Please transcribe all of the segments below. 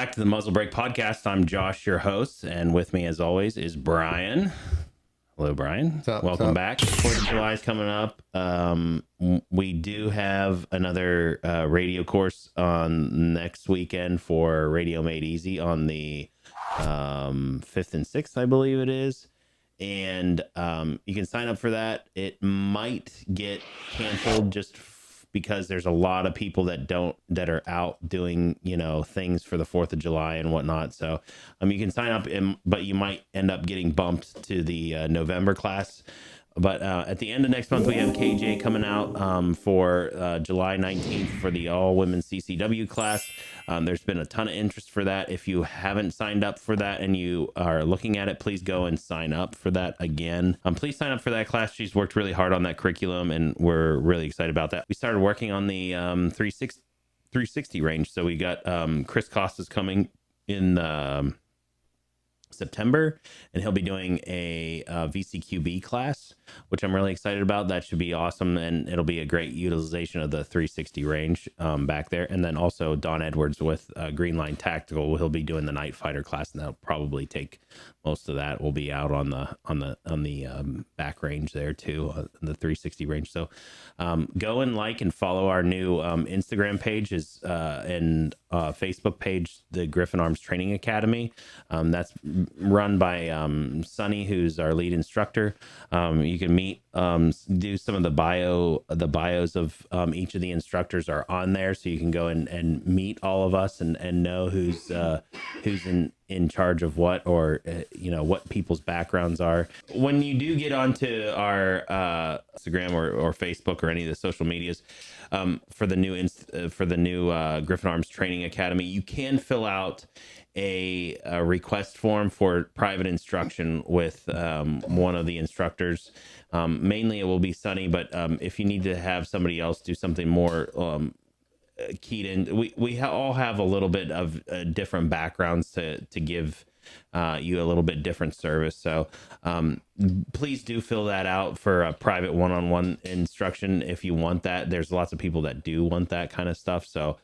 back to the Muzzle Break podcast. I'm Josh, your host, and with me, as always, is Brian. Hello, Brian. Welcome back. 4th of July is coming up. We do have another radio course on next weekend for Radio Made Easy on the 5th and 6th, I believe it is. And you can sign up for that. It might get canceled just because there's a lot of people that are out doing, things for the 4th of July and whatnot. So you can sign up, but you might end up getting bumped to the November class. But at the end of next month, we have KJ coming out for July 19th for the all women CCW class. There's been a ton of interest for that. If you haven't signed up for that and you are looking at it, please go and sign up for that again. Please sign up for that class. She's worked really hard on that curriculum, and we're really excited about that. We started working on the 360 range. So we got Chris Costas coming in September, and he'll be doing a VCQB class, which I'm really excited about. That should be awesome, and it'll be a great utilization of the 360 range back there. And then also Don Edwards with Green Line Tactical, he'll be doing the Night Fighter class, and that'll probably take most of that. Will be out on the back range there too, the 360 range. So go and like and follow our new Instagram page and Facebook page, the Griffin Arms Training Academy. That's run by Sonny, who's our lead instructor. You can meet, do some of the bios of each of the instructors are on there, so you can go and meet all of us and know who's in charge of what, or what people's backgrounds are. When you do get onto our Instagram or Facebook or any of the social medias for the new Griffin Arms Training Academy, you can fill out a request form for private instruction with one of the instructors. Mainly it will be Sunny, but if you need to have somebody else do something more keyed in, we all have a little bit of different backgrounds to give you a little bit different service. So please do fill that out for a private one-on-one instruction if you want that. There's lots of people that do want that kind of stuff. So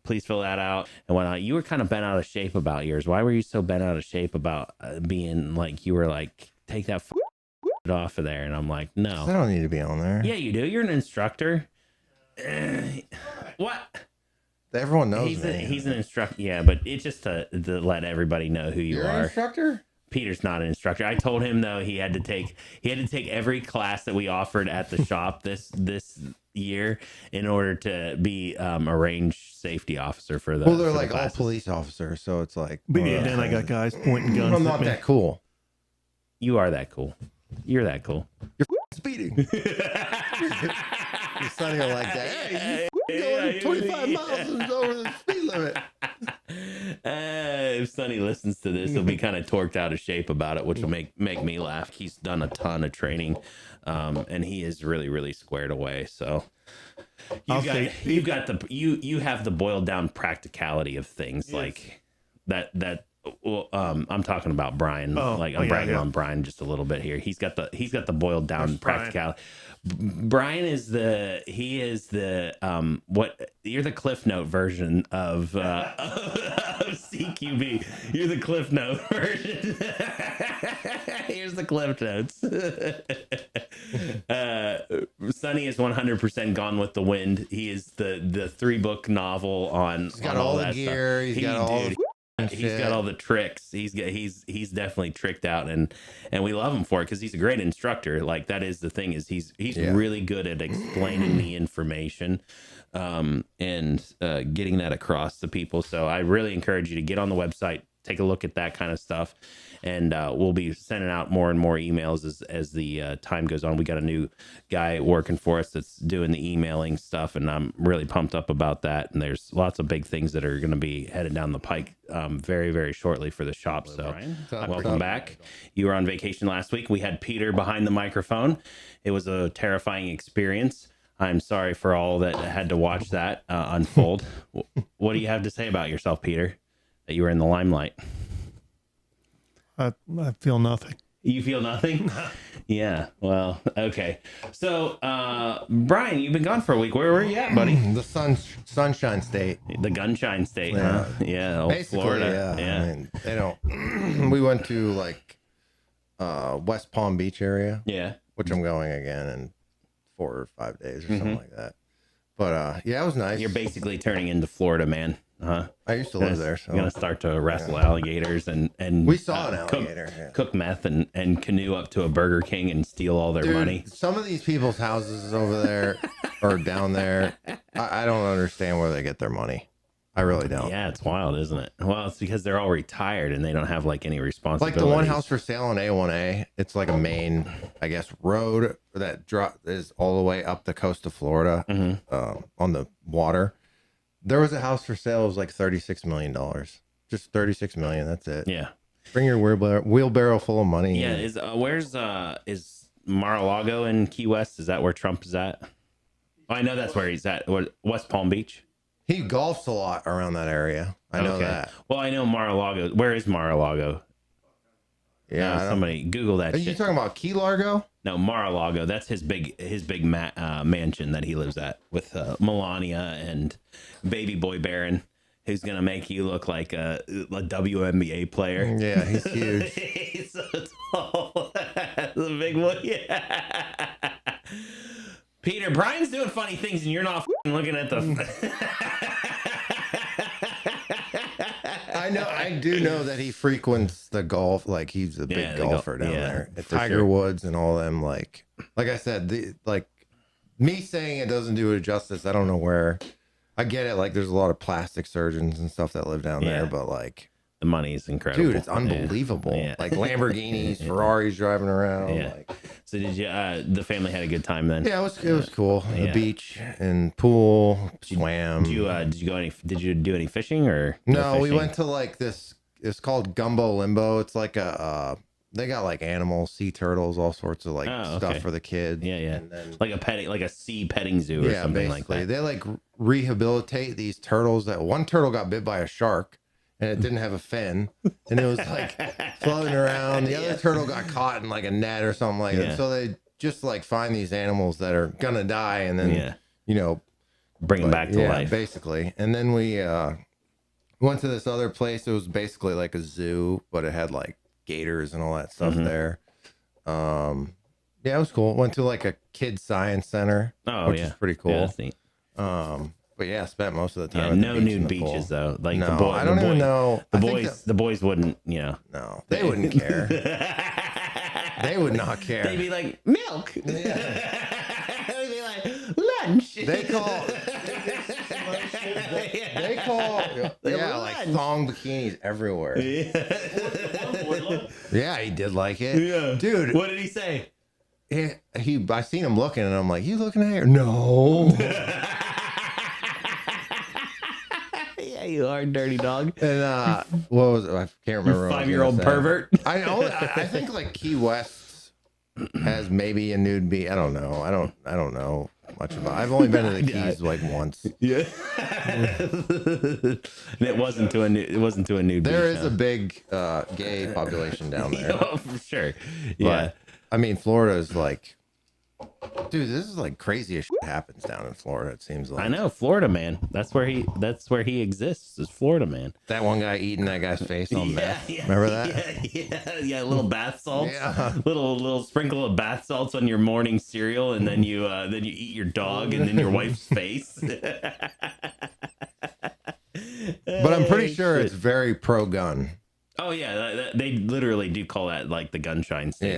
please fill that out. And when you were kind of bent out of shape about yours, why were you so bent out of shape about being like, you were like, take that off of there? And I'm like, no, I don't need to be on there. Yeah, you do. You're an instructor. What? Everyone knows he's an instructor. Yeah, but it's just to let everybody know who you You're are. An instructor? Peter's not an instructor. I told him though he had to take every class that we offered at the shop this year in order to be a range safety officer for the. Well, they're like all police officers, so it's like. But yeah, then I got guys pointing guns. I'm not that cool. You are that cool. You're that cool. You're speeding. Your son will like that. Hey, you going 25 miles over the speed limit. If Sonny listens to this, he'll be kind of torqued out of shape about it, which will make me laugh. He's done a ton of training, and he is really, really squared away. So you have the boiled down practicality of things. Yes. Like that. Well, I'm talking about Brian. I'm bragging on Brian just a little bit here. He's got the boiled down practicality. Brian is the what you're the Cliff Note version of CQB. You're the Cliff Note version. Here's the Cliff Notes. Sonny is 100% Gone with the Wind. He is the 3-book novel on. He's got all the gear. He's got all the tricks. He's definitely tricked out, and we love him for it because he's a great instructor. Like, that is the thing, is he's really good at explaining the information and getting that across to people. So I really encourage you to get on the website, take a look at that kind of stuff, and we'll be sending out more and more emails as the time goes on. We got a new guy working for us that's doing the emailing stuff, and I'm really pumped up about that. And there's lots of big things that are going to be headed down the pike very, very shortly for the shop. So welcome back. You were on vacation last week. We had Peter behind the microphone. It was a terrifying experience. I'm sorry for all that had to watch that unfold. What do you have to say about yourself, Peter, that you were in the limelight? I feel nothing. You feel nothing? Yeah. Well, okay. So, Brian, you've been gone for a week. Where were you at, buddy? The Sunshine State. The Gunshine State, huh? Yeah. Old Basically, Florida. yeah. Yeah. I mean, they don't. We went to like West Palm Beach area. Yeah. Which I'm going again in 4 or 5 days or something like that. But yeah, it was nice. You're basically turning into Florida, man. Huh? I used to live there. So you're gonna start to wrestle alligators and we saw an alligator. Cook meth and canoe up to a Burger King and steal all their money. Some of these people's houses over there or down there, I don't understand where they get their money. I really don't. Yeah, it's wild, isn't it? Well, it's because they're all retired and they don't have like any responsibility. Like the one house for sale on A1A, it's like a main, I guess, road that is all the way up the coast of Florida on the water. There was a house for sale. It was like $36 million. Just $36 million. That's it. Yeah. Bring your wheelbarrow full of money. Yeah. Is Mar-a-Lago in Key West? Is that where Trump is at? Oh, I know that's where he's at. West Palm Beach. He golfs a lot around that area. I know that. Well, I know Mar-a-Lago. Where is Mar-a-Lago? Yeah. Somebody Google that. Are you talking about Key Largo? No, Mar-a-Lago. That's his big mansion that he lives at with Melania and baby boy Baron, who's gonna make you look like a WNBA player. Yeah, he's huge. He's so tall. The big one. Yeah. Peter, Brian's doing funny things, and you're not looking at the. I know. I do know that he frequents the golf. Like he's a big golfer down there. At Tiger Woods and all them. Like I said, me saying it doesn't do it justice. I don't know where. I get it. Like there's a lot of plastic surgeons and stuff that live down there, but like the money is incredible. Dude, it's unbelievable. Yeah. Like Lamborghinis, Ferraris driving around. Yeah. Like, so did you? The family had a good time then? Yeah, it was cool. The beach and pool, swam. Did you do any fishing or? No, we went to like this. It's called Gumbo Limbo. It's like they got like animals, sea turtles, all sorts of like stuff for the kids. Yeah, yeah. And then, like a sea petting zoo or something like that. They like rehabilitate these turtles. That one turtle got bit by a shark. And it didn't have a fin, and it was like floating around. The other turtle got caught in like a net or something like that. So they just like find these animals that are gonna die, and then bring them back to life, basically. And then we went to this other place. It was basically like a zoo, but it had like gators and all that stuff there. Yeah, it was cool. Went to like a kids science center, which is pretty cool. Yeah, that's neat. But yeah, spent most of the Yeah, time. no nude beaches though. Like no, I don't even know. The boys wouldn't, No, they wouldn't care. They would not care. They'd be like milk. Yeah. They'd be like lunch. They call like thong bikinis everywhere. Yeah, he did like it. Yeah, dude. What did he say? I seen him looking, and I'm like, "You looking at her?" No. You are a dirty dog. And what was it? I can't remember. 5-year-old pervert. I think like Key West has maybe a nude beach. I don't know. I don't know much about. I've only been to the Keys like once. Yeah. It wasn't to a nude. There beach, is a big gay population down there. Oh, for sure. Yeah. But, I mean, Florida is like. Dude, this is like crazy as shit happens down in Florida. It seems like. I know, Florida man. That's where he exists. Is Florida man. That one guy eating that guy's face on meth. Yeah, remember that? Yeah. Little bath salts. Yeah. Little sprinkle of bath salts on your morning cereal, and then you eat your dog, and then your wife's face. But I'm pretty sure it's very pro gun. Oh yeah, they literally do call that like the gunshine state.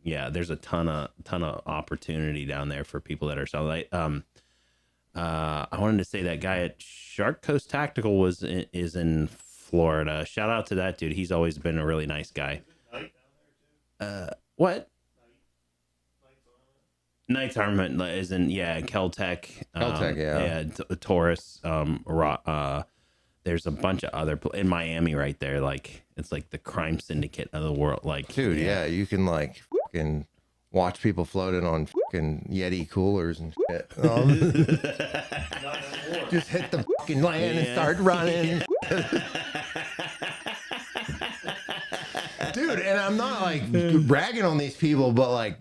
Yeah. There's a ton of opportunity down there for people that are selling. I wanted to say that guy at Shark Coast Tactical is in Florida. Shout out to that dude. He's always been a really nice guy. What? Knight's Armament is in Kel-Tec. Taurus. There's a bunch of other in Miami right there. Like it's like the crime syndicate of the world. Like, dude, yeah, you can like fucking watch people floating on fucking Yeti coolers and shit. Just hit the fucking land and start running. dude, and I'm not like bragging on these people, but like,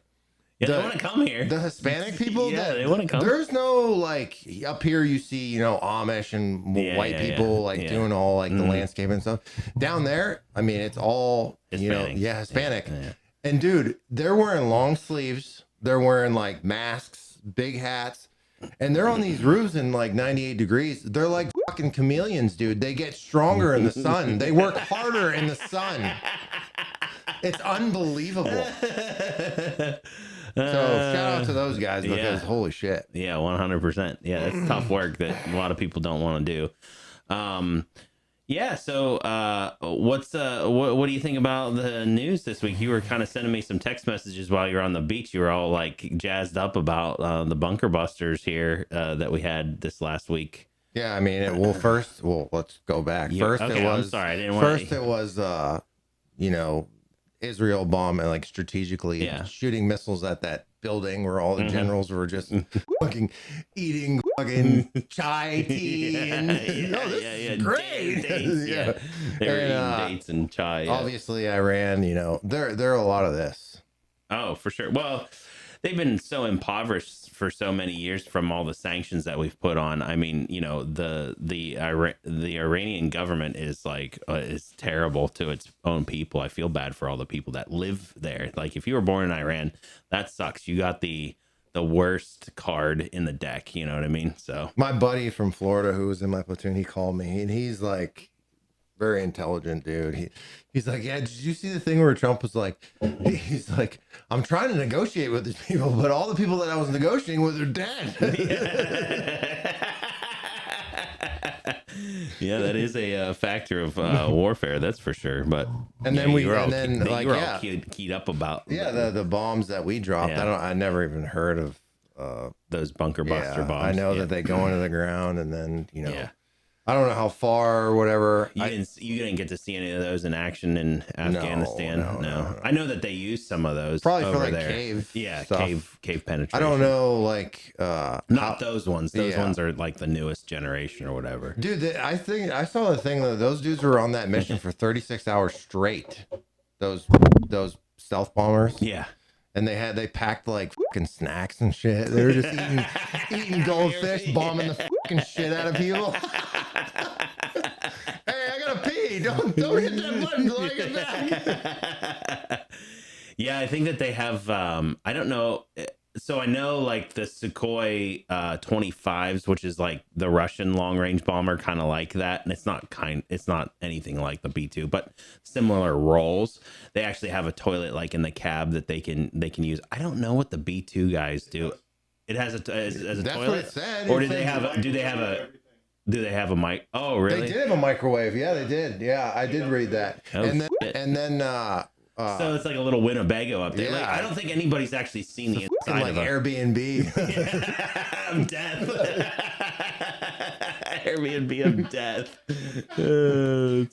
they want to come here. The Hispanic people, they want to come. There's no like up here. You see, you know, Amish and white people doing all like the landscape and stuff. Down there, I mean, it's all Hispanic. Hispanic. Yeah. And dude, they're wearing long sleeves. They're wearing like masks, big hats. And they're on these roofs in like 98 degrees. They're like fucking chameleons, dude. They get stronger in the sun. They work harder in the sun. It's unbelievable. So shout out to those guys because holy shit. Yeah, 100%. Yeah, that's tough work that a lot of people don't want to do. Yeah, so what do you think about the news this week? You were kind of sending me some text messages while you were on the beach. You were all like jazzed up about the bunker busters here that we had this last week. Yeah, I mean, let's go back. It was, I'm sorry, I didn't want First, it was, you know, Israel bombing, like strategically shooting missiles at that building where all the generals were just fucking eating fucking chai tea this is great. Dates, they were eating dates and chai. Obviously, Iran, you know, there are a lot of this. Oh, for sure. Well, they've been so impoverished for so many years from all the sanctions that we've put on. I mean, you know, the Iranian government is like is terrible to its own people. I feel bad for all the people that live there. Like, if you were born in Iran, that sucks. You got the worst card in the deck. You know what I mean? So my buddy from Florida who was in my platoon, he called me and he's like, very intelligent dude. He's like, yeah, did you see the thing where Trump was like, he's like, I'm trying to negotiate with these people, but all the people that I was negotiating with are dead. Yeah, that is a factor of warfare, that's for sure. But and then you were all keyed up about the bombs that we dropped. I never even heard of those bunker buster bombs. I know that they go into the ground and then I don't know how far or whatever. You didn't get to see any of those in action in Afghanistan. No. I know that they used some of those probably over for like there. Cave Cave penetration. I don't know, like not those ones. Those ones are like the newest generation or whatever. Dude, I think I saw the thing that those dudes were on that mission for 36 hours straight. Those stealth bombers. Yeah. And they packed like fucking snacks and shit. They were just eating goldfish, bombing the fucking shit out of people. Hey, I gotta pee. Don't hit that button till I get back. Yeah, I think that they have. I don't know. So I know like the Sukhoi 25s, which is like the Russian long range bomber, kind of like that, and it's not anything like the B2, but similar roles. They actually have a toilet like in the cab that they can use. I don't know what the B2 guys do. It has a That's toilet, what it said. or do they have a mic? Oh, really? They did have a microwave. Yeah, they did. Yeah, I did read that. Oh, and then so it's like a little Winnebago up there. Yeah. Like, I don't think anybody's actually seen the inside like of a Airbnb. of death. Airbnb of death.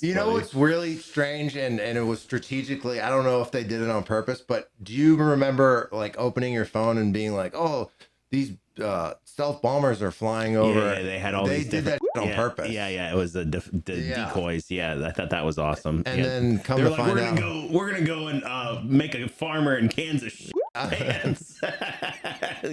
You know what's really strange, and it was strategically, I don't know if they did it on purpose, but do you remember like opening your phone and being like, oh, these stealth bombers are flying over? Yeah, they had all they these did that on purpose. Yeah, it was the decoys. Yeah, I thought that was awesome. And then come to find out, we're gonna go and make a farmer in Kansas pants,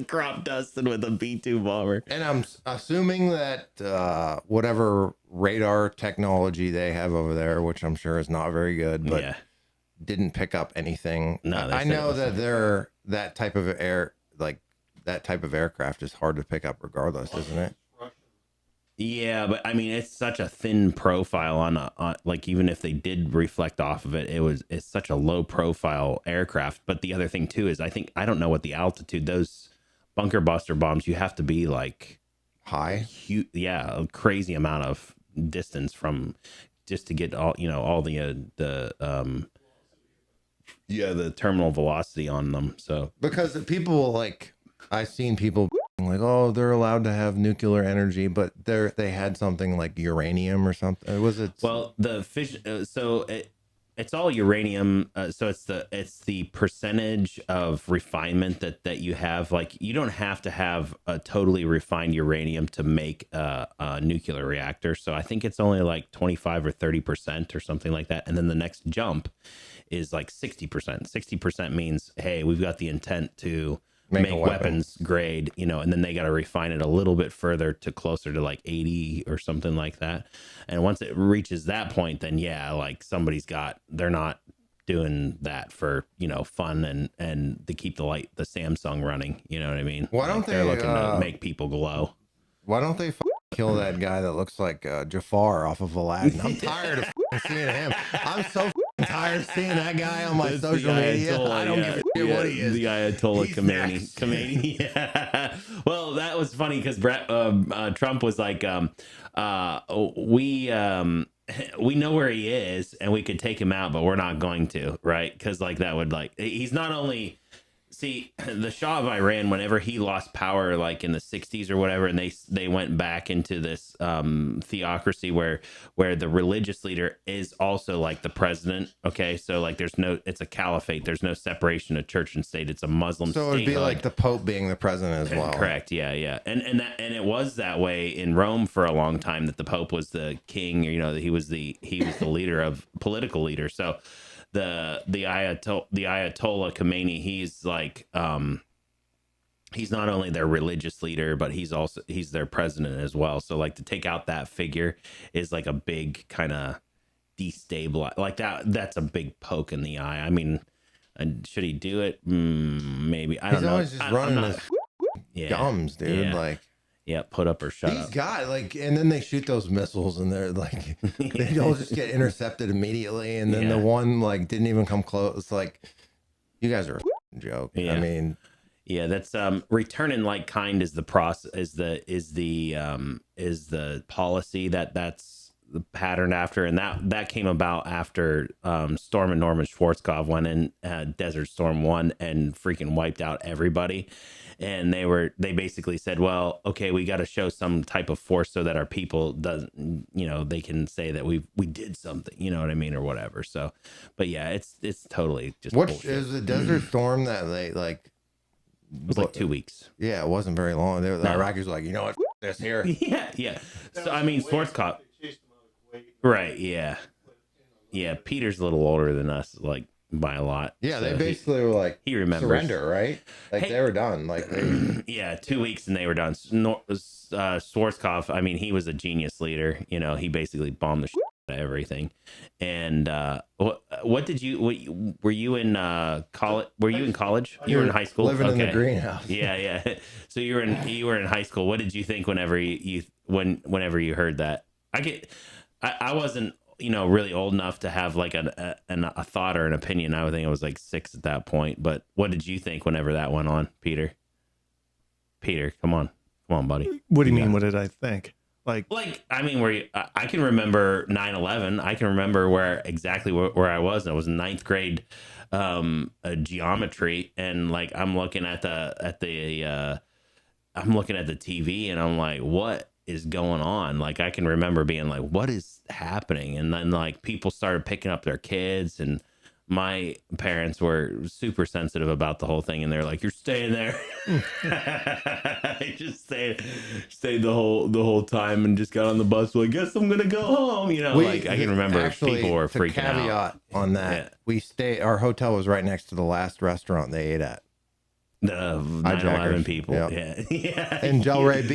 crop dusted with a B2 bomber. And I'm assuming that whatever radar technology they have over there, which I'm sure is not very good, but didn't pick up anything. No, I know that they're that type of that type of aircraft is hard to pick up regardless, isn't it? Yeah, but I mean, it's such a thin profile on like, even if they did reflect off of it, it's such a low profile aircraft. But the other thing too is I don't know what the altitude, those bunker buster bombs, you have to be like high. A crazy amount of distance from just to get all the terminal velocity on them. So because people I've seen people like, oh, they're allowed to have nuclear energy, but they had something like uranium or something. Was it? Well, the fish. it's all uranium. So it's the percentage of refinement that you have. Like you don't have to have a totally refined uranium to make a nuclear reactor. So I think it's only like 25 or 30% or something like that. And then the next jump is like 60%. 60% means, hey, we've got the intent to make weapons grade, you know, and then they got to refine it a little bit further to closer to like 80 or something like that. And once it reaches that point, then yeah, like they're not doing that for, you know, fun and to keep the Samsung running, you know what I mean? Why don't they're looking to make people glow. Why don't they kill that guy that looks like Jafar off of Aladdin? I'm tired of seeing him. I'm so tired of seeing that guy on my social media. I don't give a shit what he is. The Ayatollah Khomeini. Yeah. Well, that was funny because Trump was like, we know where he is and we could take him out, but we're not going to, right? Because like that would he's not only. See, the Shah of Iran, whenever he lost power, like in the 60s or whatever, and they went back into this theocracy where the religious leader is also like the president. Okay, so like it's a caliphate. There's no separation of church and state. It's a Muslim state. So it'd be like the Pope being the president as well. Correct. Yeah. And it was that way in Rome for a long time, that the Pope was the king. You know, he was the political leader. So. The Ayatollah Khomeini, he's like he's not only their religious leader, but he's their president as well. So like to take out that figure is like a big kind of destabilize, like that's a big poke in the eye. I mean, should he do it? Maybe. I don't know. He's always just running his gums, dude. Yeah. Like. Yeah, put up or shut up. These guys, like, and then they shoot those missiles, and they're like, they all just get intercepted immediately, and then the one like didn't even come close. It's like, you guys are a joke. Yeah. I mean, yeah, that's return in like kind is the process, is the policy that's the pattern after, and that came about after Storm and Norman Schwarzkopf went in Desert Storm 1 and freaking wiped out everybody. And they basically said, well, okay, we got to show some type of force so that our people doesn't, you know, they can say that we did something, you know what I mean, or whatever. So, but yeah, it's totally just what bullshit. is the Desert Storm that they like? It was like 2 weeks. Yeah, it wasn't very long. The Iraqis were like, you know what, this here. Yeah. So I mean, Schwarzkopf. Right. Yeah. Peter's a little older than us, like by a lot. Yeah, so they basically were like, he remembers. Surrender, right? Like they were done. Like yeah, 2 weeks and they were done. Schwarzkopf, I mean, he was a genius leader. You know, he basically bombed the shit out of everything. And what did you? Were you in college? Were you in college? You were in high school. Living in the greenhouse. Yeah. So you were in high school. What did you think whenever whenever you heard that? I wasn't, you know, really old enough to have like a thought or an opinion. I would think I was like 6 at that point. But what did you think whenever that went on, Peter? Come on, buddy. What do you mean? What did I think? Like I mean, I can remember 9/11. I can remember exactly where I was. I was in 9th grade, geometry, and like I'm looking at the TV, and I'm like, what is going on? Like I can remember being like, what is happening? And then like people started picking up their kids, and my parents were super sensitive about the whole thing, and they're like, you're staying there. I just stayed the whole time and just got on the bus. Well, I guess I'm gonna go home, you know. I can remember people were freaking out. Caveat on that, our hotel was right next to the last restaurant they ate at. The 9/11 people, yeah, in Delray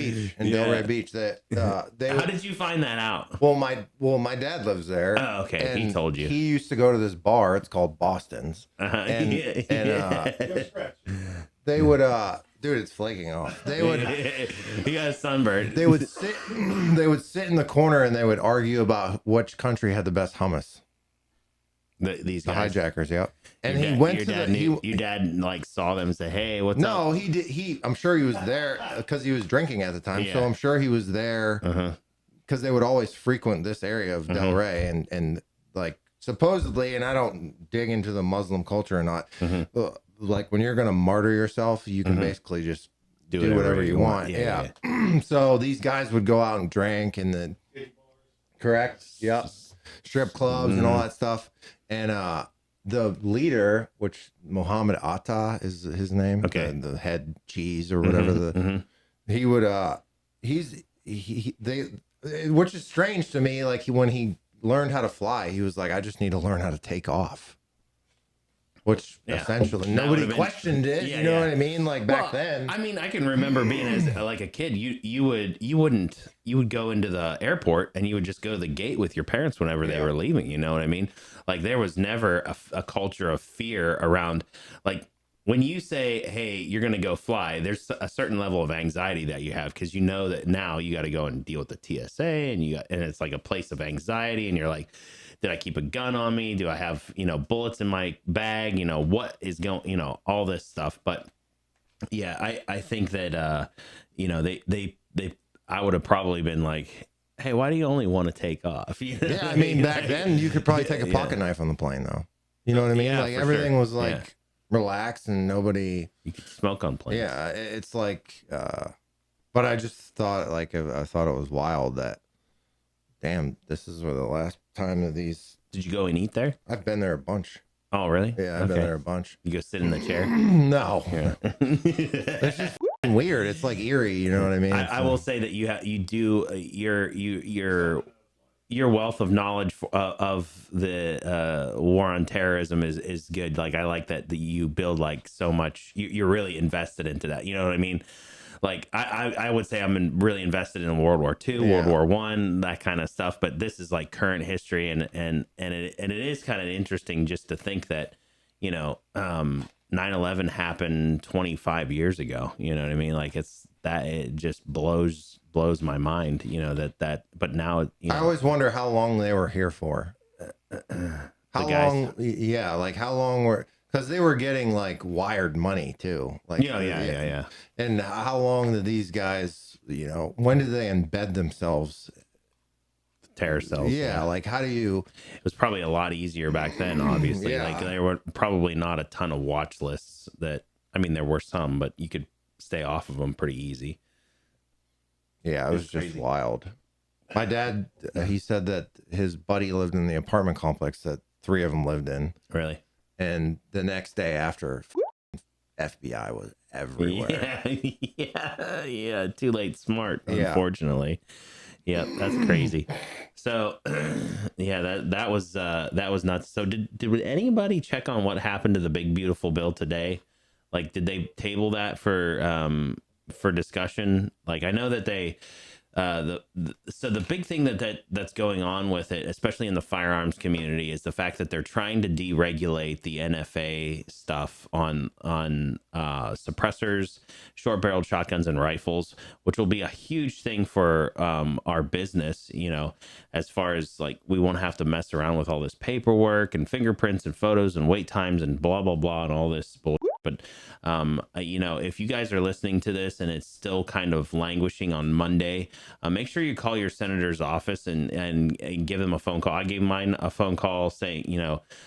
Beach, How did you find that out? Well, my dad lives there. Oh, okay, he told you. He used to go to this bar. It's called Boston's, and they would, dude, it's flaking off. They would, he got a sunburn. They would sit in the corner and they would argue about which country had the best hummus. These the hijackers, yeah. And your dad like saw them and said, "Hey, what's up?" No, he did. I'm sure he was there because he was drinking at the time. Yeah. So I'm sure he was there because they would always frequent this area of Delray and like supposedly. And I don't dig into the Muslim culture or not. Like when you're gonna martyr yourself, you can basically just do whatever you want. Yeah. So these guys would go out and drink and then correct. Yep. strip clubs and all that stuff. And the leader, which Mohammed Atta is his name, the head cheese or whatever, he would which is strange to me. Like when he learned how to fly, he was like, I just need to learn how to take off. Which essentially nobody questioned it. You know what I mean? Like back then. I mean, I can remember being as like a kid, you would go into the airport and you would just go to the gate with your parents whenever they were leaving. You know what I mean? Like there was never a culture of fear around, like when you say, hey, you're going to go fly, there's a certain level of anxiety that you have, because you know that now you got to go and deal with the TSA and it's like a place of anxiety, and you're like, did I keep a gun on me? Do I have, bullets in my bag? What is going, all this stuff. But yeah, I think that, I would have probably been like, hey, why do you only want to take off? I mean, back then you could probably take a pocket knife on the plane though. You know what I mean? Like everything was like relaxed and nobody. You could smoke on planes. Yeah. It's like, but I just thought I thought it was wild that, damn, this is where the last time of these. Did you go and eat there? I've been there a bunch. Oh, really? Yeah, I've been there a bunch. You go sit in the chair? No. Yeah. It's just weird. It's like eerie. You know what I mean? I will say that you do your wealth of knowledge of the war on terrorism is good. Like I like that you build like so much. You're really invested into that. You know what I mean? Like I would say I'm really invested in World War II, World War I, that kind of stuff. But this is like current history, and it is kind of interesting just to think that 9/11 happened 25 years ago. You know what I mean? Like it just blows my mind. But now I always wonder how long they were here for. How long? Yeah, like how long were. Because they were getting like wired money too. Like yeah. And how long did these guys, when did they embed themselves? Terror cells. Yeah, like how do you? It was probably a lot easier back then, obviously. Like there were probably not a ton of watch lists there were some, but you could stay off of them pretty easy. Yeah, it was just wild. My dad, he said that his buddy lived in the apartment complex that 3 of them lived in. Really? And the next day after, FBI was everywhere. Yeah. Too late, smart. Unfortunately, yeah, that's crazy. So, that was nuts. So, did anybody check on what happened to the big beautiful bill today? Like, did they table that for discussion? Like, I know that they. So the big thing that's going on with it, especially in the firearms community, is the fact that they're trying to deregulate the NFA stuff on suppressors, short-barreled shotguns, and rifles, which will be a huge thing for our business. As far as like we won't have to mess around with all this paperwork and fingerprints and photos and wait times and blah blah blah and all this bullshit. But if you guys are listening to this and it's still kind of languishing on Monday, make sure you call your senator's office and give them a phone call. I gave mine a phone call saying,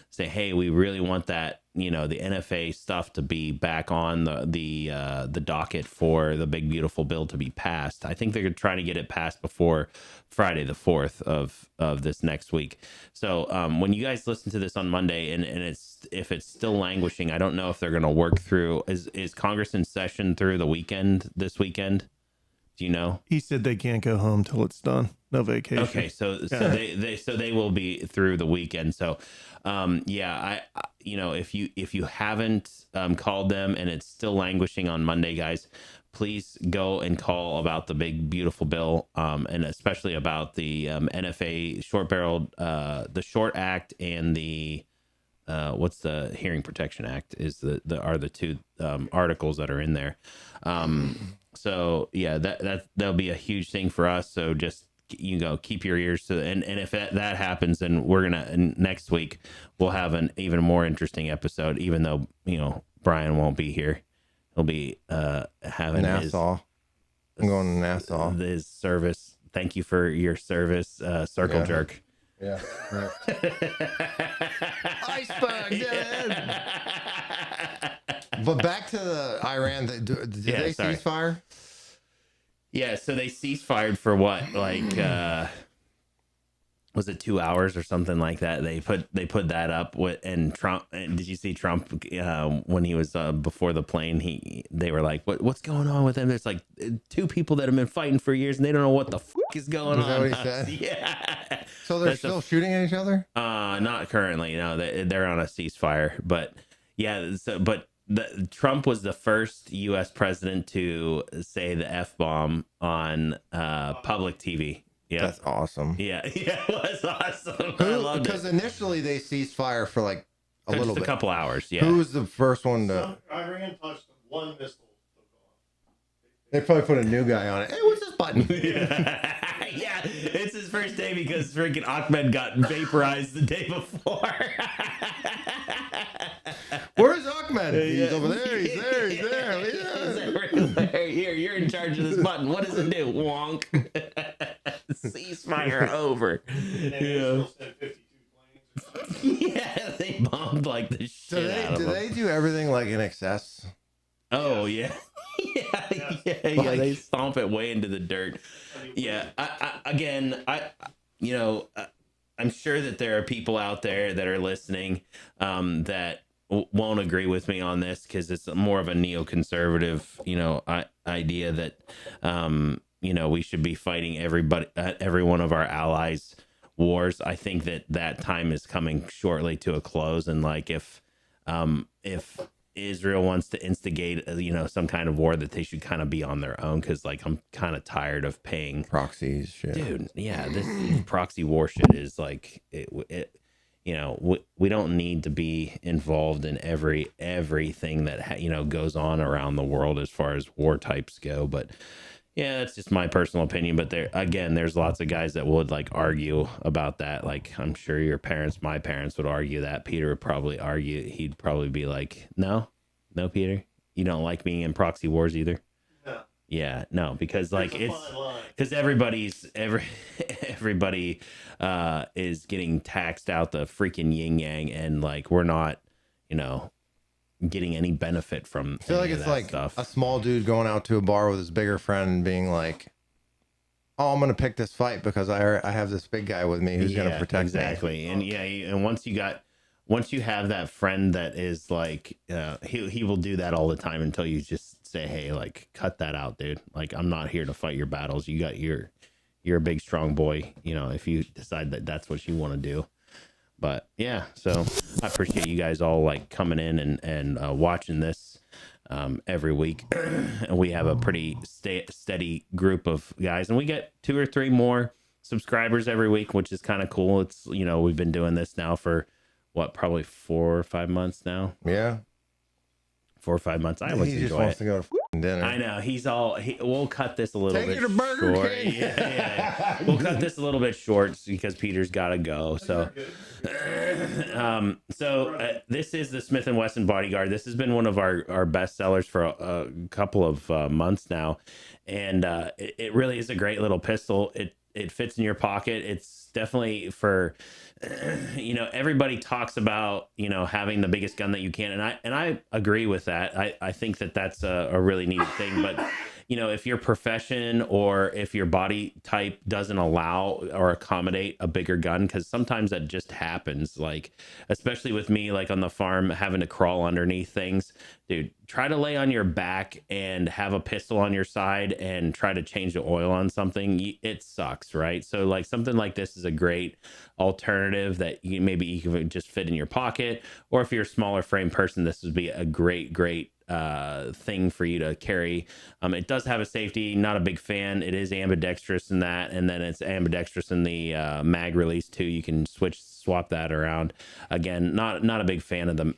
say, hey, we really want that, the NFA stuff to be back on the docket for the big beautiful bill to be passed. I think they're trying to get it passed before Friday the 4th of this next week. So when you guys listen to this on Monday and if it's still languishing, I don't know if they're going to work through. Is Congress in session through the weekend this weekend? Do you know? He said they can't go home till it's done. No vacation. Okay, so they will be through the weekend. So if you haven't called them and it's still languishing on Monday, guys, please go and call about the big beautiful bill, and especially about the NFA short-barreled, the Short Act and the what's the Hearing Protection Act are the two articles that are in there. So yeah, that'll be a huge thing for us. So just keep your ears to and if that happens, then we're gonna next week we'll have an even more interesting episode. Even though Brian won't be here, he'll be having Nassau. I'm going to Nassau. His service. Thank you for your service, Circle Jerk. Yeah. Right. Iceberg, dude. But back to the Iran. Did they cease fire? Yeah, so they ceased fired for what? Like was it 2 hours or something like that? They put that up with, and Trump. And did you see Trump when he was before the plane? They were like, what's going on with him? There's like 2 people that have been fighting for years and they don't know what the fuck is going on. Is that what he said? Yeah. So they're still shooting at each other? Not currently. No, they're on a ceasefire. But yeah, Trump was the first U.S. president to say the F-bomb on public TV. Yeah, that's awesome. Yeah, it was awesome. I loved it. Because initially they ceased fire for like a little bit, a couple hours. Yeah. Who was the first one to? Iran touched one missile. They probably put a new guy on it. Hey, what's this button? Yeah, it's his first day because freaking Ahmed got vaporized the day before. Where's Ahmed? He's over there. He's there. He's there. He's everywhere. Here, you're in charge of this button. What does it do? Wonk. Ceasefire over. Yeah. Yeah, they bombed like the shit out of them. Do they do everything like in excess? Oh yeah. Yeah. They stomp it way into the dirt. Yeah. I'm sure that there are people out there that are listening that won't agree with me on this because it's more of a neoconservative, idea that, we should be fighting every one of our allies' wars. I think that time is coming shortly to a close, and like if Israel wants to instigate, some kind of war, that they should kind of be on their own, because like I'm kind of tired of paying proxies shit. Dude, yeah, this proxy war shit is like we don't need to be involved in everything that goes on around the world as far as war types go. But yeah, that's just my personal opinion. But there's lots of guys that would like argue about that. Like I'm sure my parents would argue that. Peter would probably argue. He'd probably be like, no, Peter, you don't like being in proxy wars either. No. Yeah, no, because like because everybody is getting taxed out the freaking yin yang, and like we're not, getting any benefit from. I feel like it's like stuff. A small dude going out to a bar with his bigger friend and being like, "Oh, I'm gonna pick this fight because I have this big guy with me who's gonna protect exactly." Me. And once you have that friend that is like, he will do that all the time until you just say, "Hey, like, cut that out, dude. Like, I'm not here to fight your battles. You're a big, strong boy. If you decide that that's what you want to do." But yeah, so I appreciate you guys all like coming in and watching this every week. And we have a pretty steady group of guys, and we get 2 or 3 more subscribers every week, which is kind of cool. It's we've been doing this now for probably 4 or 5 months now. Yeah, 4 or 5 months. I always enjoy it. To go to dinner. I know we'll cut this a little bit you to Burger short. King. Yeah. We'll cut this a little bit short because Peter's got to go. So, this is the Smith & Wesson Bodyguard. This has been one of our best sellers for a couple of months now, and it really is a great little pistol. It fits in your pocket. It's definitely for everybody talks about having the biggest gun that you can, and I agree with that. I think that's a really neat thing. But if your profession or if your body type doesn't allow or accommodate a bigger gun, because sometimes that just happens, like especially with me, like on the farm, having to crawl underneath things, dude, try to lay on your back and have a pistol on your side and try to change the oil on something. It sucks, right? So like something like this is a great alternative that you can just fit in your pocket, or if you're a smaller frame person, this would be a great thing for you to carry. It does have a safety, not a big fan. It is ambidextrous in that, and then it's ambidextrous in the mag release too. You can swap that around. Again, not a big fan of the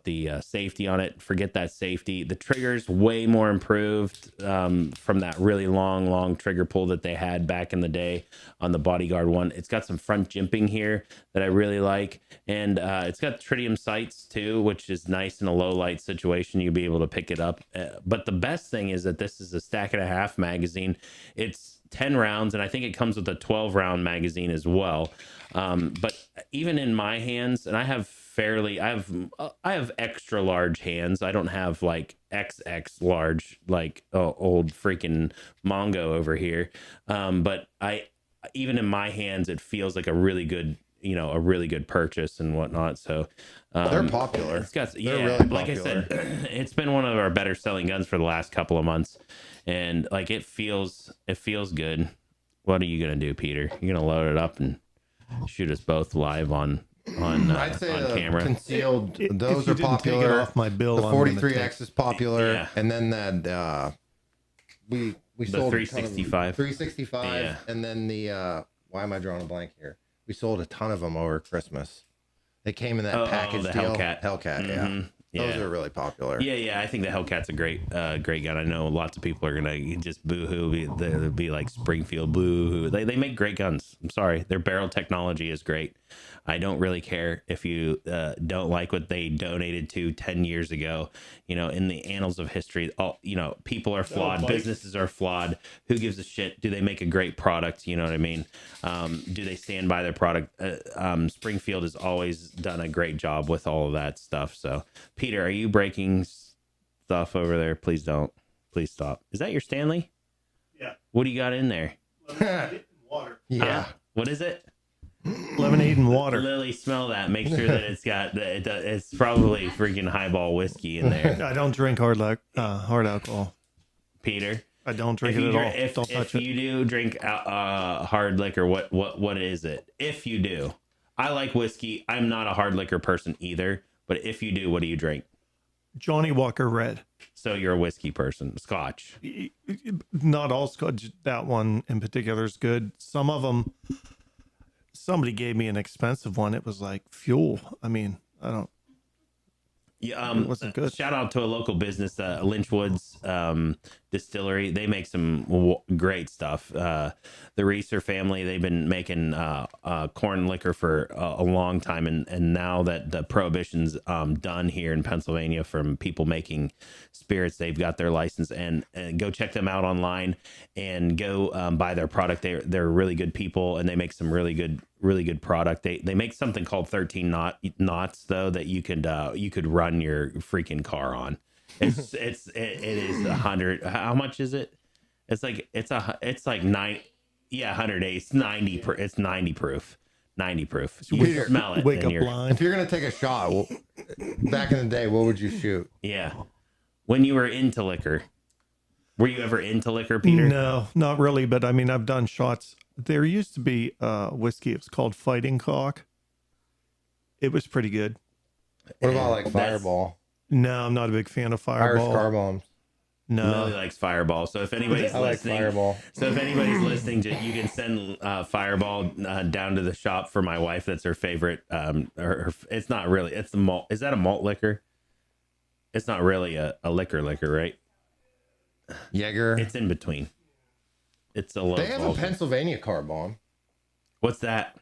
the safety on it. Forget that safety. The trigger's way more improved from that really long trigger pull that they had back in the day on the Bodyguard one. It's got some front jimping here that I really like, and it's got tritium sights too, which is nice in a low light situation. You'll be able to pick it up. But the best thing is that this is a 1.5 magazine. It's 10 rounds, and I think it comes with a 12 round magazine as well. But even in my hands, and I have fairly. I have extra large hands. I don't have like XX large, like old freaking Mongo over here. But even in my hands, it feels like a really good, a really good purchase and whatnot. So they're popular. They're really popular. Like I said, it's been one of our better selling guns for the last couple of months, and like it feels good. What are you gonna do, Peter? You're gonna load it up and shoot us both live on I'd say on camera. Concealed. Those are popular. Take it off my bill, the 43X is popular, and then that we sold 365. 365, and then the why am I drawing a blank here? We sold a ton of them over Christmas. They came in that package the deal. Hellcat. Yeah. Those are really popular. Yeah. I think the Hellcat's a great gun. I know lots of people are gonna just boo-hoo. They'll be like Springfield boo-hoo. They make great guns. I'm sorry, their barrel technology is great. I don't really care if you don't like what they donated to 10 years ago. In the annals of history, people are flawed. Businesses are flawed. Who gives a shit? Do they make a great product? You know what I mean? Do they stand by their product? Springfield has always done a great job with all of that stuff. So, Peter, are you breaking stuff over there? Please don't. Please stop. Is that your Stanley? Yeah. What do you got in there? Water. Yeah. What is it? Lemonade and water. Lily, smell that. Make sure that it's probably freaking highball whiskey in there. I don't drink hard alcohol. Peter, I don't drink it at all. If you do drink hard liquor, what is it? If you do, I like whiskey. I'm not a hard liquor person either. But if you do, what do you drink? Johnny Walker Red. So you're a whiskey person. Scotch. Not all Scotch. That one in particular is good. Some of them. Somebody gave me an expensive one. It was like fuel. I mean, I don't. Yeah, it wasn't good. Shout out to a local business, Lynchwood's Distillery. They make some great stuff. The Reeser family, they've been making corn liquor for a long time, and now that the prohibition's done here in Pennsylvania from people making spirits, they've got their license. And go check them out online and go buy their product. They're really good people, and they make some really good product. They make something called 13 knots though that you could run your freaking car on. It is 100. How much is it? It's like 9. Yeah, 100. It's 90. It's 90 proof. 90 proof. You Peter, smell it. Wake up blind. If you're gonna take a shot, back in the day, what would you shoot? Yeah. When you were into liquor, were you ever into liquor, Peter? No, not really. But I mean, I've done shots. There used to be whiskey. It was called Fighting Cock. It was pretty good. What about like Fireball? No, I'm not a big fan of Fireball. Irish car bombs. No, Lily likes Fireball. So if anybody's listening, Fireball. So if anybody's listening, you can send Fireball down to the shop for my wife. That's her favorite. It's not really. It's the malt. Is that a malt liquor? It's not really a liquor, right? Jaeger. It's in between. It's a low. They have a Pennsylvania car bomb. What's that?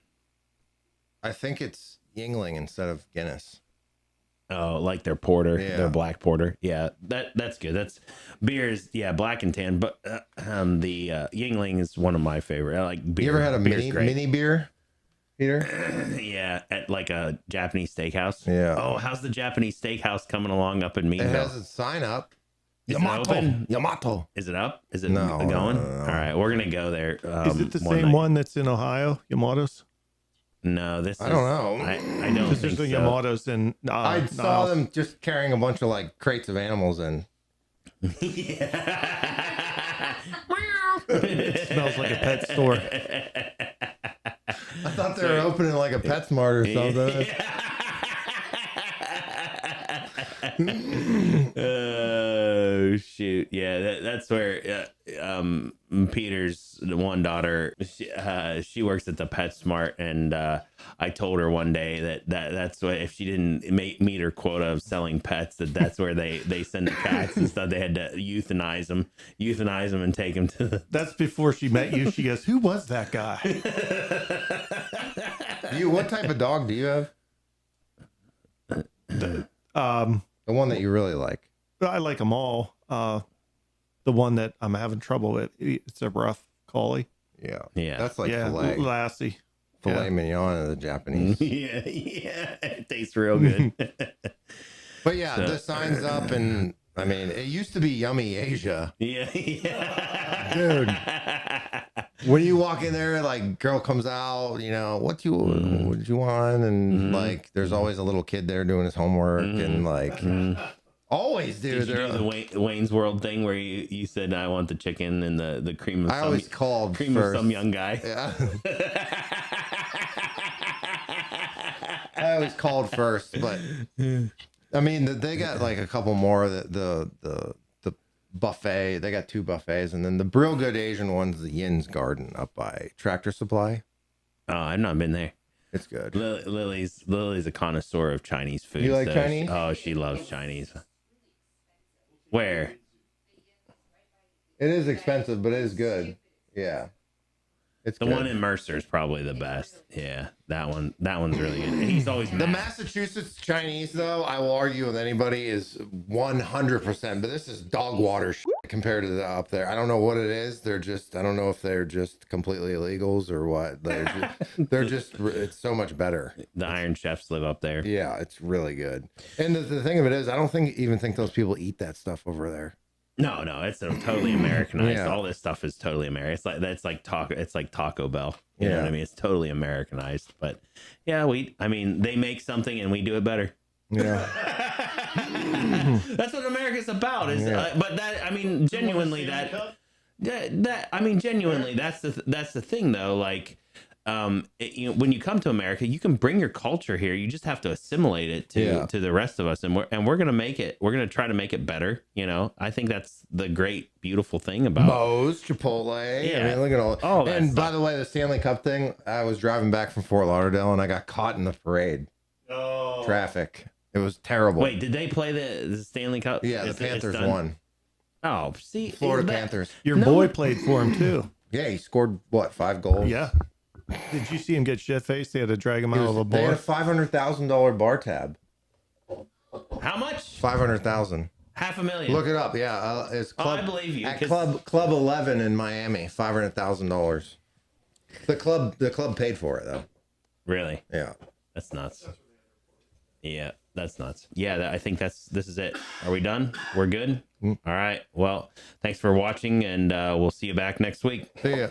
I think it's Yingling instead of Guinness. Oh, like their porter, their black porter. Yeah, that's good. That's beers. Yeah, black and tan. But the Yingling is one of my favorite. I like beer. You ever had a mini beer, Peter? Yeah, at like a Japanese steakhouse. Yeah. Oh, how's the Japanese steakhouse coming along up in Meadville? It has a sign up. Is it open? Yamato. Is it up? Is it No, going? no. All right, we're gonna go there. Is it the same one that's in Ohio, Yamato's? No, this I don't know. I don't think There's the so. Yamatos in. I saw them just carrying a bunch of like crates of animals in. Yeah. It smells like a pet store. I thought they were opening like a PetSmart or something. Oh shoot! Yeah, that's where Peter's one daughter. She works at the PetSmart, and I told her one day that's what, if she didn't meet her quota of selling pets, that's where they send the cats and stuff. They had to euthanize them, and take them to. That's before she met you. She goes, "Who was that guy?" What type of dog do you have? The one that you really like. I like them all. The one that I'm having trouble with, it's a rough collie. Yeah. Yeah. That's like Yeah, filet. Lassie. filet mignon of the Japanese. Yeah, it tastes real good. But yeah, the sign's up, and I mean, it used to be Yummy Asia. Yeah. Dude. When you walk in there, like, girl comes out, you know, what you want? And like, there's always a little kid there doing his homework, and like, always, dude. Did you do the Wayne's World thing where you said, I want the chicken and the cream of I always called cream first. of some young guy. Yeah. I always called first, but I mean, they got like a couple more. The buffet, they got 2 buffets, and then the real good Asian one's the Yin's Garden up by Tractor Supply. Oh, I've not been there. It's good. Lily's a connoisseur of Chinese food. You like Chinese? She loves Chinese. Where? It is expensive, but it is good. Yeah. It's the good. one in Mercer is probably the best. Yeah, that one's really good. And he's always the Massachusetts Chinese, though, I will argue with anybody, is 100%. But this is dog water shit compared to the up there. I don't know what it is. They're just, I don't know if they're just completely illegals or what. They're just it's so much better. The Iron Chefs live up there. Yeah, it's really good. And the thing of it is, I don't even think those people eat that stuff over there. No, it's totally Americanized. Yeah. All this stuff is totally American. It's like Taco Bell. You know what I mean? It's totally Americanized. But yeah, they make something and we do it better. Yeah. That's what America's about. But genuinely genuinely that's the thing though. Like, when you come to America, you can bring your culture here. You just have to assimilate it to the rest of us, and we're gonna make it. We're gonna try to make it better. You know, I think that's the great, beautiful thing about Moe's, Chipotle. Yeah. I mean, look at all. And by the way, the Stanley Cup thing. I was driving back from Fort Lauderdale, and I got caught in the parade. Oh. Traffic. It was terrible. Wait, did they play the Stanley Cup? Yeah, the Panthers won. Oh, see, Florida Panthers. Your boy played for him too. Yeah, he scored what, 5 goals? Yeah. Did you see him get shit faced? They had to drag him out of a They had a bar. $500,000 bar tab. How much? 500,000. $500,000. Look it up. Yeah, it's club. I believe you. At Club 11 in Miami, $500,000. The club paid for it though. Really? Yeah. That's nuts. Yeah, that's nuts. Yeah, I think this is it. Are we done? We're good? All right. Well, thanks for watching, and we'll see you back next week. See ya.